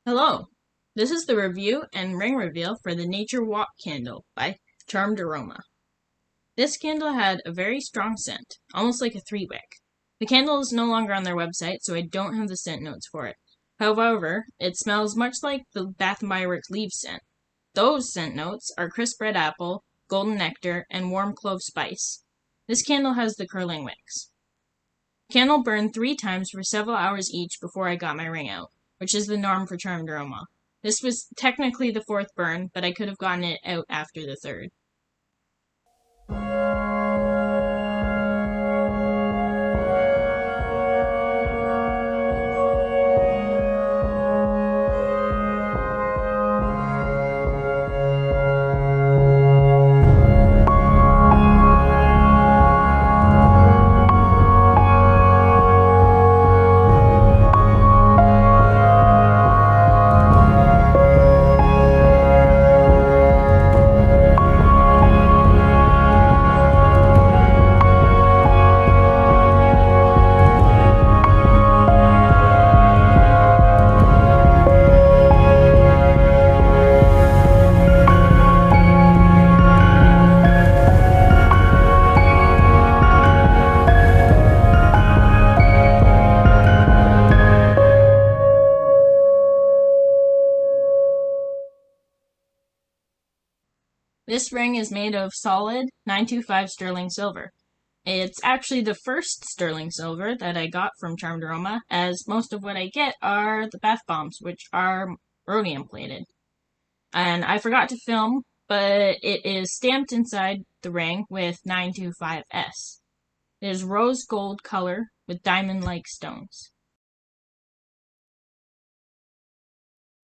Hello, this is the review and ring reveal for the Nature Walk candle by Charmed Aroma. This candle had a very strong scent, almost like a 3-wick. The candle is no longer on their website, so I don't have the scent notes for it. However, it smells much like the Bath & Body Works leaves scent. Those scent notes are crisp red apple, golden nectar, and warm clove spice. This candle has the curling wicks. The candle burned 3 times for several hours each before I got my ring out, which is the norm for Charmed Aroma. This was technically the 4th burn, but I could have gotten it out after the 3rd. This ring is made of solid 925 sterling silver. It's actually the first sterling silver that I got from Charmed Aroma, as most of what I get are the bath bombs, which are rhodium plated. And I forgot to film, but it is stamped inside the ring with 925S. It is rose gold color with diamond-like stones.